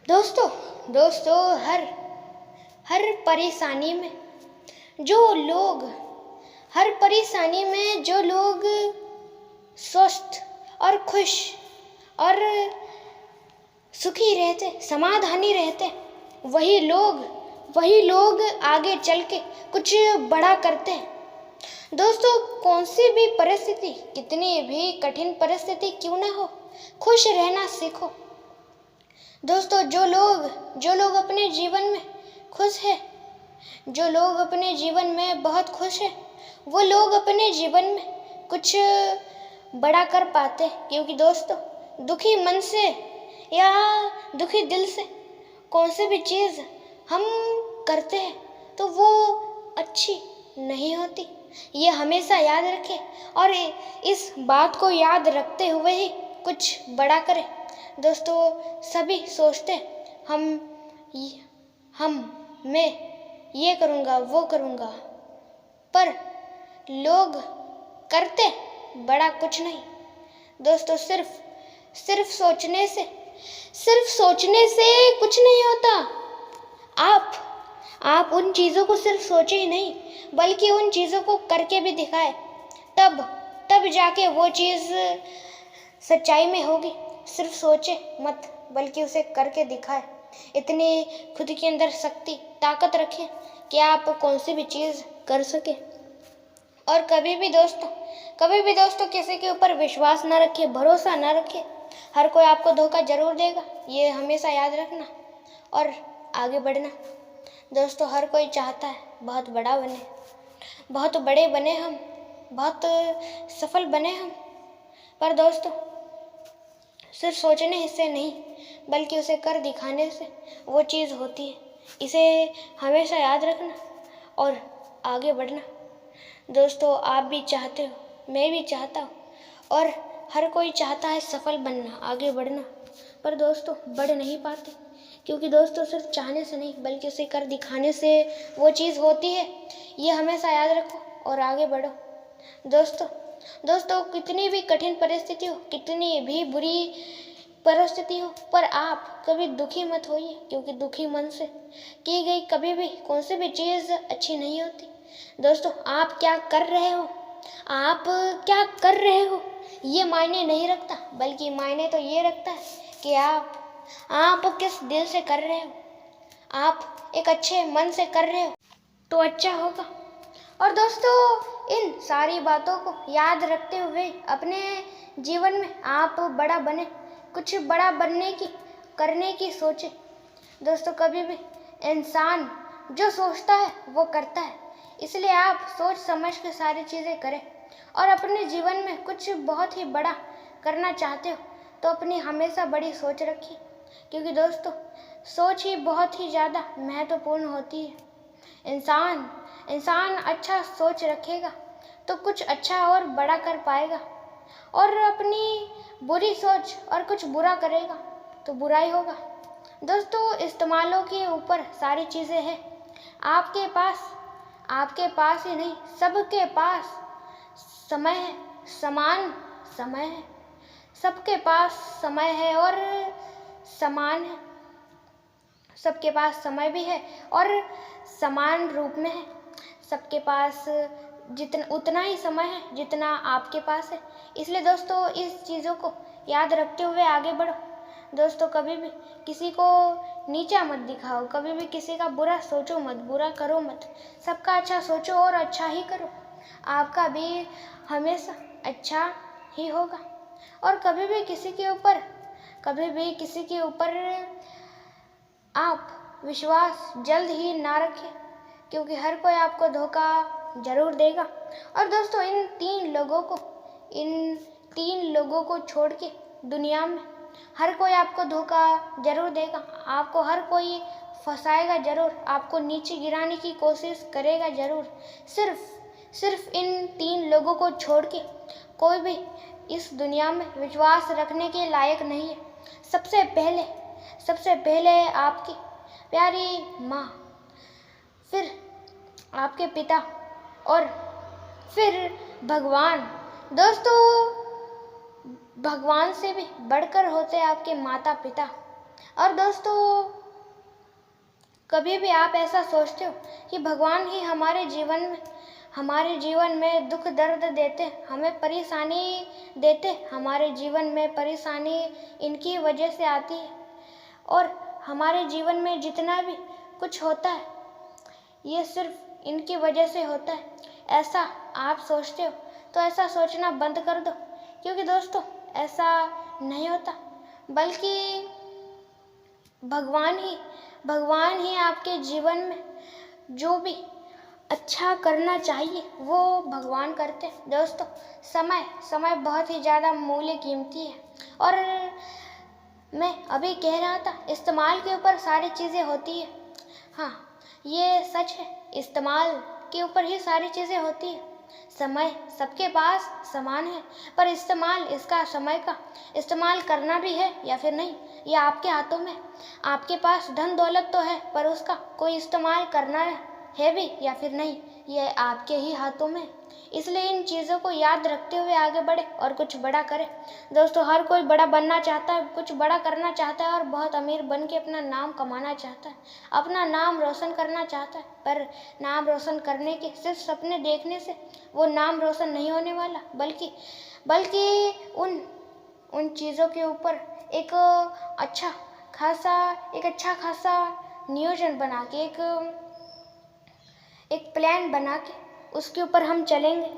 दोस्तों दोस्तों हर हर परेशानी में जो लोग हर परेशानी में जो लोग स्वस्थ और खुश और सुखी रहते, समाधानी रहते, वही लोग आगे चल के कुछ बड़ा करते हैं। दोस्तों, कौन सी भी परिस्थिति, कितनी भी कठिन परिस्थिति क्यों ना हो, खुश रहना सीखो। दोस्तों, जो लोग अपने जीवन में खुश है, जो लोग अपने जीवन में बहुत खुश है, वो लोग अपने जीवन में कुछ बड़ा कर पाते हैं। क्योंकि दोस्तों, दुखी मन से या दुखी दिल से कौन सी भी चीज़ हम करते हैं तो वो अच्छी नहीं होती। ये हमेशा याद रखें और इस बात को याद रखते हुए ही कुछ बड़ा करें। दोस्तों, सभी सोचते मैं ये करूँगा, वो करूँगा, पर लोग करते बड़ा कुछ नहीं। दोस्तों, सिर्फ सोचने से कुछ नहीं होता। आप उन चीज़ों को सिर्फ सोचे ही नहीं, बल्कि उन चीज़ों को करके भी दिखाए, तब जाके वो चीज़ सच्चाई में होगी। सिर्फ सोचे मत, बल्कि उसे करके दिखाए। इतनी खुद के अंदर शक्ति, ताकत रखें कि आप कौन सी भी चीज़ कर सके। और कभी भी दोस्तों किसी के ऊपर विश्वास ना रखें, भरोसा ना रखें। हर कोई आपको धोखा जरूर देगा, ये हमेशा याद रखना और आगे बढ़ना। दोस्तों, हर कोई चाहता है बहुत बड़ा बने, बहुत बड़े बने हम, बहुत सफल बने हम, पर दोस्तों सिर्फ सोचने से नहीं, बल्कि उसे कर दिखाने से वो चीज़ होती है। इसे हमेशा याद रखना और आगे बढ़ना। दोस्तों, आप भी चाहते हो, मैं भी चाहता हूँ, और हर कोई चाहता है सफल बनना, आगे बढ़ना, पर दोस्तों बढ़ नहीं पाते। क्योंकि दोस्तों सिर्फ चाहने से नहीं, बल्कि उसे कर दिखाने से वो चीज़ होती है। ये हमेशा याद रखो और आगे बढ़ो। दोस्तों, कितनी भी कठिन परिस्थिति हो, कितनी भी बुरी परिस्थिति हो, पर आप कभी दुखी मत होइए। क्योंकि दुखी मन से की गई कभी भी कौन सी भी चीज़ अच्छी नहीं होती। दोस्तों, आप क्या कर रहे हो ये मायने नहीं रखता, बल्कि मायने तो ये रखता है कि आप किस दिल से कर रहे हो। आप एक अच्छे मन से कर रहे हो तो अच्छा होगा। और दोस्तों, इन सारी बातों को याद रखते हुए अपने जीवन में आप बड़ा बने, कुछ बड़ा करने की सोचे। दोस्तों, कभी भी इंसान जो सोचता है वो करता है, इसलिए आप सोच समझ के सारी चीज़ें करें। और अपने जीवन में कुछ बहुत ही बड़ा करना चाहते हो तो अपनी हमेशा बड़ी सोच रखिए। क्योंकि दोस्तों, सोच ही बहुत ही ज़्यादा महत्वपूर्ण होती है। इंसान अच्छा सोच रखेगा तो कुछ अच्छा और बड़ा कर पाएगा, और अपनी बुरी सोच और कुछ बुरा करेगा तो बुरा ही होगा। दोस्तों, इस्तेमालों के ऊपर सारी चीज़ें हैं। आपके पास ही नहीं, सबके पास समय है, समान समय है। सबके पास समय है और समान है। सबके पास समय भी है और समान रूप में है। सबके पास उतना ही समय है जितना आपके पास है। इसलिए दोस्तों, इस चीज़ों को याद रखते हुए आगे बढ़ो। दोस्तों, कभी भी किसी को नीचा मत दिखाओ, कभी भी किसी का बुरा सोचो मत, बुरा करो मत। सबका अच्छा सोचो और अच्छा ही करो, आपका भी हमेशा अच्छा ही होगा। और कभी भी किसी के ऊपर आप विश्वास जल्द ही ना रखें, क्योंकि हर कोई आपको धोखा जरूर देगा। और दोस्तों, इन तीन लोगों को छोड़ के दुनिया में हर कोई आपको धोखा जरूर देगा। आपको हर कोई फंसाएगा जरूर, आपको नीचे गिराने की कोशिश करेगा जरूर। सिर्फ इन 3 लोगों को छोड़ के कोई भी इस दुनिया में विश्वास रखने के लायक नहीं है। सबसे पहले आपकी प्यारी माँ, फिर आपके पिता और फिर भगवान। दोस्तों, भगवान से भी बढ़कर होते हैं आपके माता पिता। और दोस्तों, कभी भी आप ऐसा सोचते हो कि भगवान ही हमारे जीवन में दुख दर्द देते, हमें परेशानी देते, हमारे जीवन में परेशानी इनकी वजह से आती है और हमारे जीवन में जितना भी कुछ होता है ये सिर्फ इनकी वजह से होता है, ऐसा आप सोचते हो तो ऐसा सोचना बंद कर दो, क्योंकि दोस्तों ऐसा नहीं होता, बल्कि भगवान ही आपके जीवन में जो भी अच्छा करना चाहिए वो भगवान करते हैं। दोस्तों, समय बहुत ही ज़्यादा मूल्य कीमती है और मैं अभी कह रहा था इस्तेमाल के ऊपर सारी चीज़ें होती है। हाँ, ये सच है, इस्तेमाल के ऊपर ही सारी चीज़ें होती है। समय सबके पास समान है, पर समय का इस्तेमाल करना भी है या फिर नहीं, ये आपके हाथों में। आपके पास धन दौलत तो है, पर उसका कोई इस्तेमाल करना है भी या फिर नहीं, ये आपके ही हाथों में। इसलिए इन चीज़ों को याद रखते हुए आगे बढ़े और कुछ बड़ा करें। दोस्तों, हर कोई बड़ा बनना चाहता है, कुछ बड़ा करना चाहता है और बहुत अमीर बन के अपना नाम कमाना चाहता है, अपना नाम रोशन करना चाहता है, पर नाम रोशन करने के सिर्फ सपने देखने से वो नाम रोशन नहीं होने वाला, बल्कि उन चीज़ों के ऊपर एक अच्छा खासा नियोजन बना के एक प्लान बना के उसके ऊपर हम चलेंगे,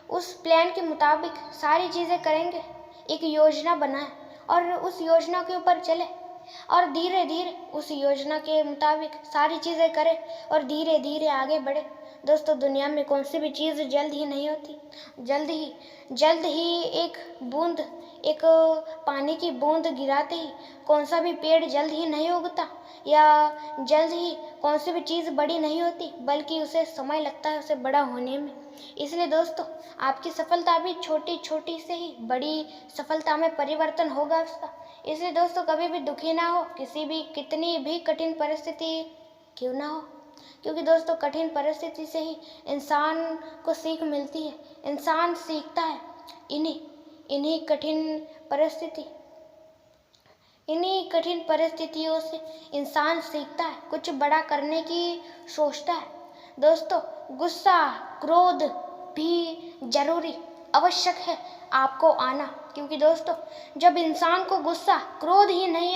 उस प्लान के मुताबिक सारी चीज़ें करेंगे, एक योजना बनाएं और उस योजना के ऊपर चले और धीरे धीरे उस योजना के मुताबिक सारी चीज़ें करें और धीरे धीरे आगे बढ़े। दोस्तों, दुनिया में कौन सी भी चीज़ जल्द ही नहीं होती, जल्द ही एक पानी की बूंद गिराते ही कौन सा भी पेड़ जल्द ही नहीं उगता या जल्द ही कौन सी भी चीज़ बड़ी नहीं होती, बल्कि उसे समय लगता है उसे बड़ा होने में। इसलिए दोस्तों, आपकी सफलता भी छोटी से ही बड़ी सफलता में परिवर्तन होगा उसका। इसलिए दोस्तों, कभी भी दुखी ना हो, कितनी भी कठिन परिस्थिति क्यों ना हो, क्योंकि दोस्तों कठिन परिस्थिति से ही इंसान को सीख मिलती है, इंसान सीखता है। इन्हीं कठिन परिस्थितियों से इंसान सीखता है, कुछ बड़ा करने की सोचता है। दोस्तों, गुस्सा क्रोध भी जरूरी आवश्यक है आपको आना, क्योंकि दोस्तों जब इंसान को गुस्सा क्रोध ही नहीं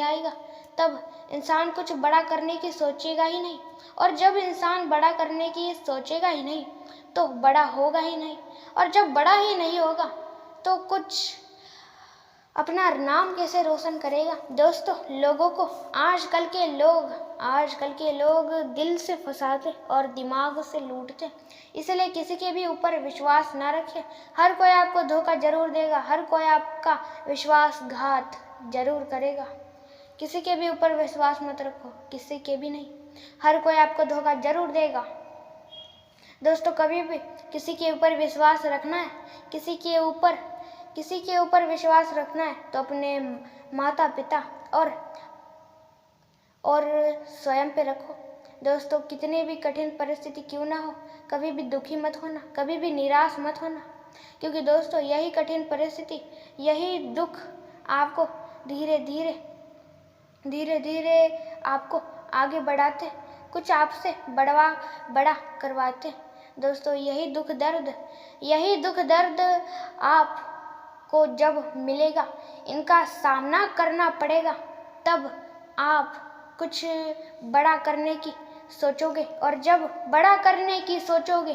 आएगा तब इंसान कुछ बड़ा करने की सोचेगा ही नहीं, और जब इंसान बड़ा करने की सोचेगा ही नहीं तो बड़ा होगा ही नहीं, और जब बड़ा ही नहीं होगा तो कुछ अपना नाम कैसे रोशन करेगा। दोस्तों, लोगों को आजकल के लोग दिल से फंसाते और दिमाग से लूटते, इसलिए किसी के भी ऊपर विश्वास ना रखें। हर कोई आपको धोखा जरूर देगा, हर कोई आपका विश्वासघात जरूर करेगा। किसी के भी ऊपर विश्वास मत रखो, किसी के भी नहीं, हर कोई आपको धोखा जरूर देगा। दोस्तों, कभी भी किसी के ऊपर विश्वास रखना है, किसी के ऊपर विश्वास रखना है तो अपने माता पिता और स्वयं पे रखो। दोस्तों, कितनी भी कठिन परिस्थिति क्यों ना हो, कभी भी दुखी मत होना, कभी भी निराश मत होना, क्योंकि दोस्तों यही कठिन परिस्थिति, यही दुख आपको धीरे धीरे आपको आगे बढ़ाते, कुछ आपसे बड़ा करवाते। दोस्तों, यही दुख दर्द आपको जब मिलेगा, इनका सामना करना पड़ेगा, तब आप कुछ बड़ा करने की सोचोगे, और जब बड़ा करने की सोचोगे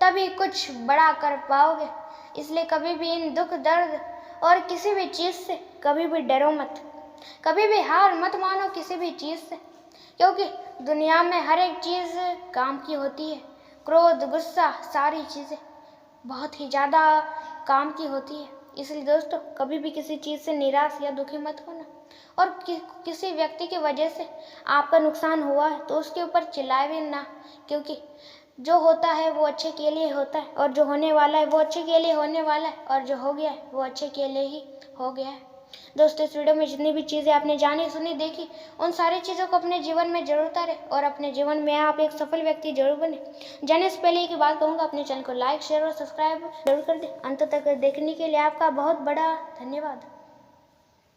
तभी कुछ बड़ा कर पाओगे। इसलिए कभी भी इन दुख दर्द और किसी भी चीज़ से कभी भी डरो मत, कभी भी हार मत मानो किसी भी चीज़ से, क्योंकि दुनिया में हर एक चीज़ काम की होती है। क्रोध गुस्सा सारी चीज़ें बहुत ही ज़्यादा काम की होती है। इसलिए दोस्तों, कभी भी किसी चीज़ से निराश या दुखी मत होना, और किसी व्यक्ति की वजह से आपका नुकसान हुआ है तो उसके ऊपर चिल्लाए भी ना, क्योंकि जो होता है वो अच्छे के लिए होता है, और जो होने वाला है वो अच्छे के लिए होने वाला है, और जो हो गया है वो अच्छे के लिए ही हो गया है। दोस्तों, इस वीडियो में जितनी भी चीज़ें आपने जानी सुनी देखी, उन सारी चीज़ों को अपने जीवन में जरूर उतारें और अपने जीवन में आप एक सफल व्यक्ति जरूर बने। जाने से पहले एक बात कहूँगा, अपने चैनल को लाइक शेयर और सब्सक्राइब जरूर कर दें। अंत तक देखने के लिए आपका बहुत बड़ा धन्यवाद।